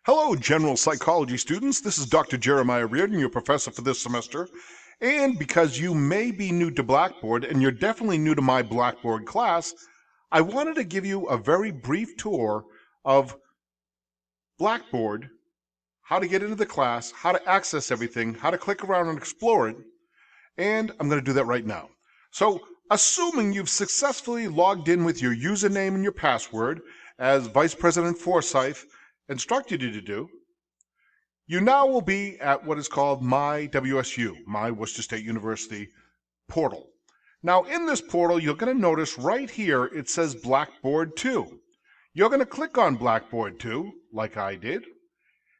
Hello, general psychology students. This is Dr. Jeremiah Reardon, your professor for this semester. And because you may be new to Blackboard, and you're definitely new to my Blackboard class, I wanted to give you a very brief tour of Blackboard, how to get into the class, how to access everything, how to click around and explore it, and I'm going to do that right now. So, assuming you've successfully logged in with your username and your password, as Vice President Forsyth instructed you to do, you now will be at what is called My WSU, My Worcester State University portal. Now in this portal, you're going to notice right here it says Blackboard 2. You're going to click on Blackboard 2, like I did,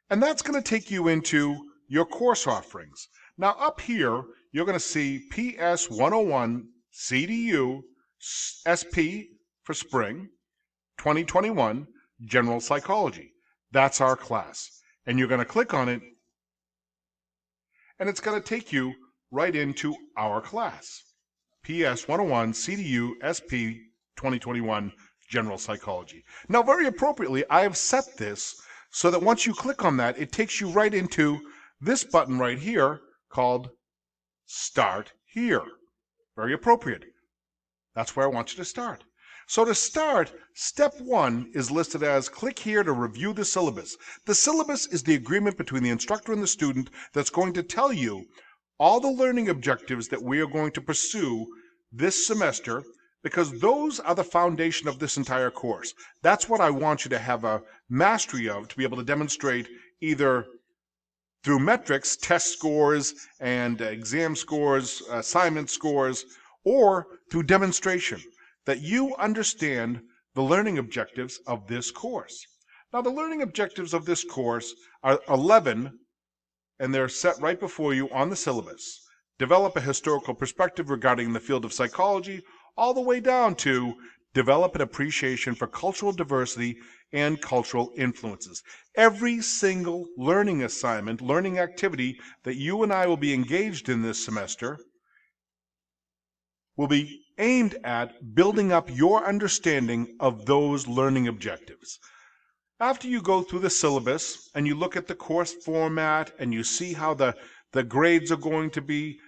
and that's going to take you into your course offerings. Now up here, you're going to see PS 101 CDU SP for spring 2021 General Psychology. That's our class. And you're going to click on it, and it's going to take you right into our class. PS 101 CDU SP 2021 General Psychology. Now, very appropriately, I have set this so that once you click on that, it takes you right into this button right here called Start Here. Very appropriate. That's where I want you to start. So to start, step 1 is listed as click here to review the syllabus. The syllabus is the agreement between the instructor and the student that's going to tell you all the learning objectives that we are going to pursue this semester, because those are the foundation of this entire course. That's what I want you to have a mastery of, to be able to demonstrate either through metrics, test scores and exam scores, assignment scores, or through demonstration, that you understand the learning objectives of this course. Now, the learning objectives of this course are 11, and they're set right before you on the syllabus. Develop a historical perspective regarding the field of psychology, all the way down to develop an appreciation for cultural diversity and cultural influences. Every single learning assignment, learning activity that you and I will be engaged in this semester will be aimed at building up your understanding of those learning objectives. After you go through the syllabus and you look at the course format and you see how the grades are going to be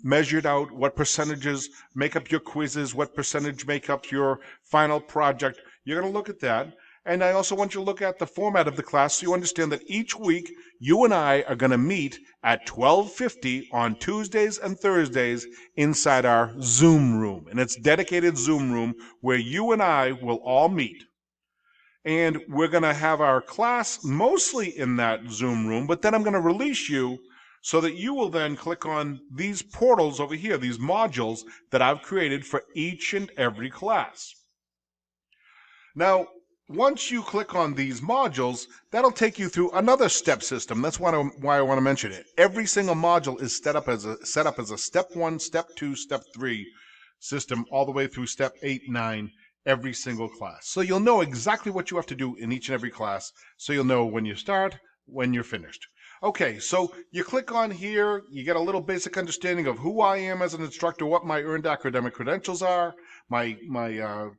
measured out, what percentages make up your quizzes, what percentage make up your final project, you're going to look at that. And I also want you to look at the format of the class so you understand that each week you and I are going to meet at 12:50 on Tuesdays and Thursdays inside our Zoom room. And it's dedicated Zoom room where you and I will all meet. And we're going to have our class mostly in that Zoom room, but then I'm going to release you so that you will then click on these portals over here, these modules that I've created for each and every class. Now, once you click on these modules, that'll take you through another step system. That's why I want to mention it. Every single module is set up as a step 1, step 2, step 3 system, all the way through step 8, 9, every single class. So you'll know exactly what you have to do in each and every class, so you'll know when you start, when you're finished. Okay, so you click on here, you get a little basic understanding of who I am as an instructor, what my earned academic credentials are, my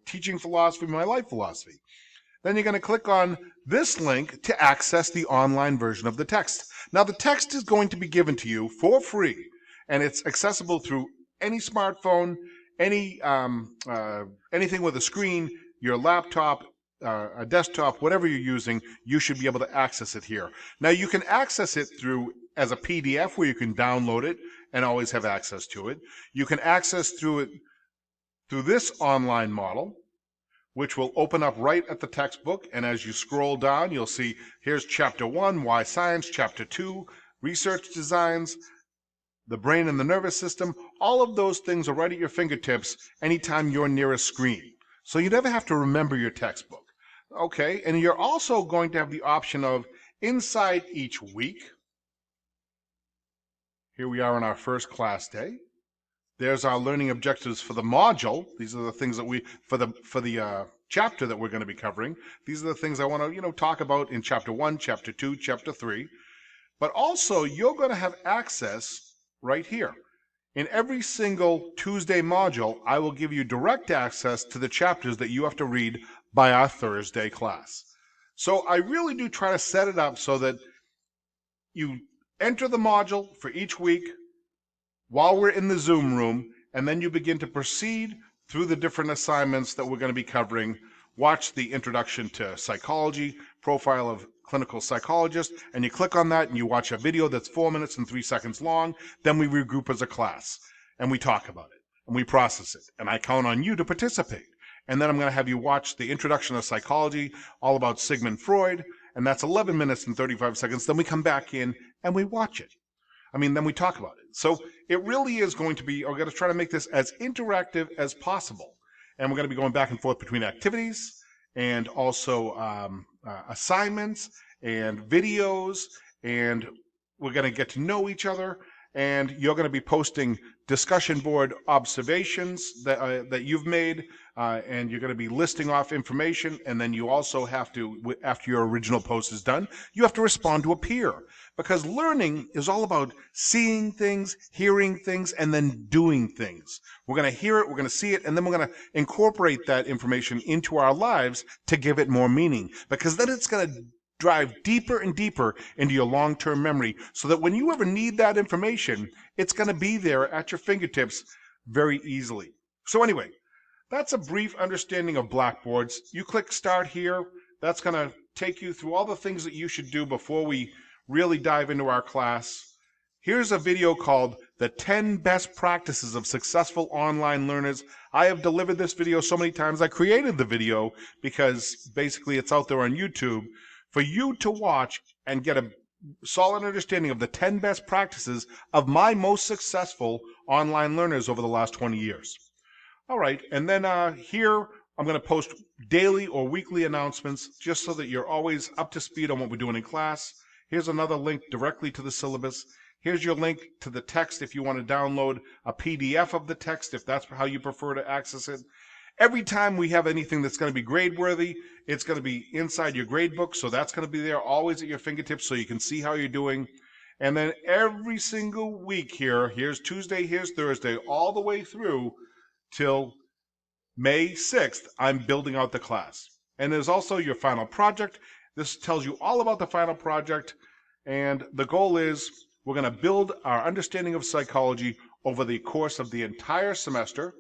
teaching philosophy, my life philosophy. Then you're going to click on this link to access the online version of the text. Now, the text is going to be given to you for free, and it's accessible through any smartphone, anything with a screen, your laptop, a desktop, whatever you're using, you should be able to access it here. Now, you can access it through as a PDF where you can download it and always have access to it. You can access through this online model, which will open up right at the textbook, and as you scroll down, you'll see here's Chapter 1, Why Science, Chapter 2, Research Designs, the brain and the nervous system. All of those things are right at your fingertips anytime you're near a screen. So you never have to remember your textbook. Okay, and you're also going to have the option of inside each week. Here we are on our first class day. There's our learning objectives for the module. These are the things that for the chapter that we're going to be covering. These are the things I want to talk about in Chapter 1, Chapter 2, Chapter 3. But also, you're going to have access right here. In every single Tuesday module, I will give you direct access to the chapters that you have to read by our Thursday class. So I really do try to set it up so that you enter the module for each week while we're in the Zoom room, and then you begin to proceed through the different assignments that we're going to be covering. Watch the introduction to psychology, profile of clinical psychologist, and you click on that and you watch a video that's 4 minutes and 3 seconds long. Then we regroup as a class and we talk about it and we process it. And I count on you to participate. And then I'm going to have you watch the introduction to psychology, all about Sigmund Freud, and that's 11 minutes and 35 seconds. Then we come back in and we watch it. Then we talk about it. So it really is going to be, we're going to try to make this as interactive as possible. And we're going to be going back and forth between activities and also assignments and videos. And we're going to get to know each other. And you're going to be posting discussion board observations that you've made. And you're going to be listing off information. And then you also have to, after your original post is done, you have to respond to a peer. Because learning is all about seeing things, hearing things, and then doing things. We're going to hear it, we're going to see it, and then we're going to incorporate that information into our lives to give it more meaning. Because then it's going to drive deeper and deeper into your long-term memory so that when you ever need that information, it's going to be there at your fingertips very easily. So anyway, that's a brief understanding of Blackboards. You click Start here. That's going to take you through all the things that you should do before we really dive into our class. Here's a video called The 10 Best Practices of Successful Online Learners. I have delivered this video so many times. I created the video because basically it's out there on YouTube for you to watch and get a solid understanding of the 10 best practices of my most successful online learners over the last 20 years. All right, and then here I'm going to post daily or weekly announcements just so that you're always up to speed on what we're doing in class. Here's another link directly to the syllabus. Here's your link to the text if you want to download a PDF of the text, if that's how you prefer to access it. Every time we have anything that's going to be grade worthy, it's going to be inside your grade book, so that's going to be there always at your fingertips so you can see how you're doing. And then every single week here's Tuesday, here's Thursday, all the way through till May 6th, I'm building out the class. And there's also your final project. This tells you all about the final project, and the goal is we're going to build our understanding of psychology over the course of the entire semester.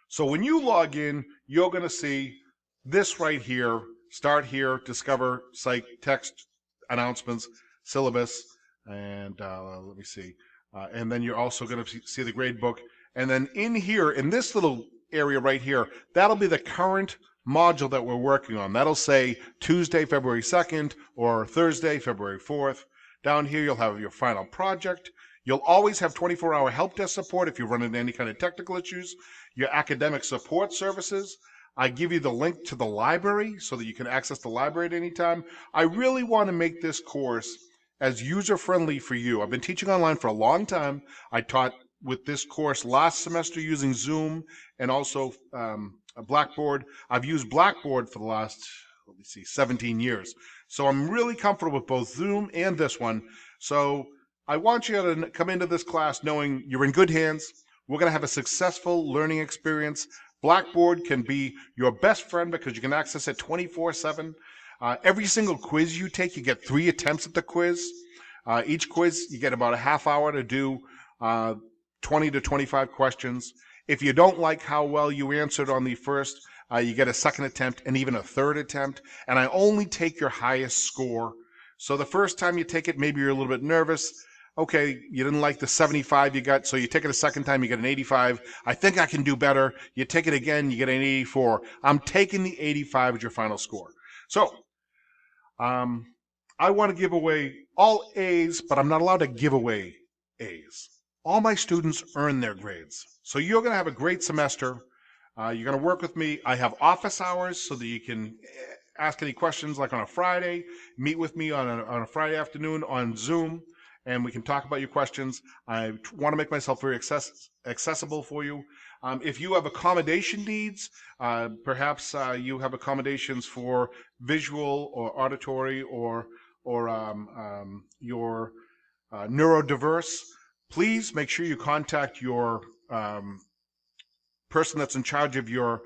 So when you log in, you're going to see this right here, Start Here, Discover, Psych, Text, Announcements, Syllabus, and let me see. And then you're also going to see the grade book. And then in here, in this little area right here, that'll be the current module that we're working on. That'll say Tuesday, February 2nd, or Thursday, February 4th. Down here, you'll have your final project. You'll always have 24-hour help desk support if you run into any kind of technical issues. Your academic support services. I give you the link to the library so that you can access the library at any time. I really want to make this course as user-friendly for you. I've been teaching online for a long time. I taught with this course last semester using Zoom and also Blackboard. I've used Blackboard for the last, 17 years. So I'm really comfortable with both Zoom and this one. So I want you to come into this class knowing you're in good hands. We're going to have a successful learning experience. Blackboard can be your best friend because you can access it 24/7. Every single quiz you take, you get 3 attempts at the quiz. Each quiz, you get about a half hour to do 20 to 25 questions. If you don't like how well you answered on the first, you get a second attempt and even a third attempt. And I only take your highest score. So the first time you take it, maybe you're a little bit nervous. Okay, you didn't like the 75 you got, so you take it a second time, you get an 85. I think I can do better. You take it again, you get an 84. I'm taking the 85 as your final score. So I want to give away all A's, but I'm not allowed to give away A's. All my students earn their grades. So you're going to have a great semester. You're going to work with me. I have office hours so that you can ask any questions like on a Friday, meet with me on a Friday afternoon on Zoom, and we can talk about your questions. I want to make myself very accessible for you. If you have accommodation needs, perhaps you have accommodations for visual or auditory or you're neurodiverse, please make sure you contact your person that's in charge of your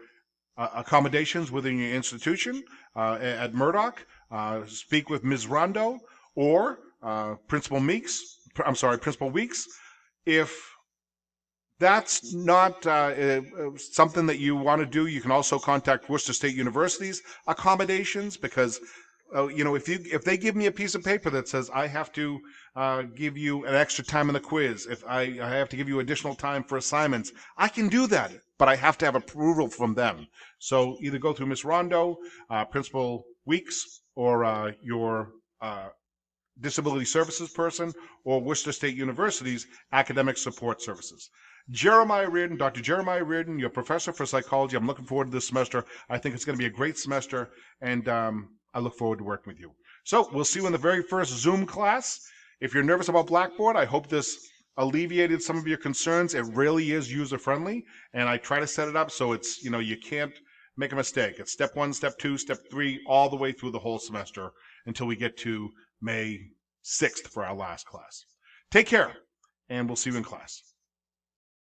accommodations within your institution at Murdoch, speak with Ms. Rondo or Principal Principal Weeks. If that's not something that you want to do, you can also contact Worcester State University's accommodations, because if they give me a piece of paper that says I have to give you an extra time in the quiz, if I have to give you additional time for assignments, I can do that, but I have to have approval from them. So either go through Miss Rondo, Principal Weeks, or your disability services person, or Worcester State University's academic support services. Jeremiah Reardon, Dr. Jeremiah Reardon, your professor for psychology. I'm looking forward to this semester. I think it's going to be a great semester, and I look forward to working with you. So we'll see you in the very first Zoom class. If you're nervous about Blackboard, I hope this alleviated some of your concerns. It really is user-friendly, and I try to set it up so it's, you can't make a mistake. It's step 1, step 2, step 3, all the way through the whole semester until we get to May 6th for our last class. Take care, and we'll see you in class.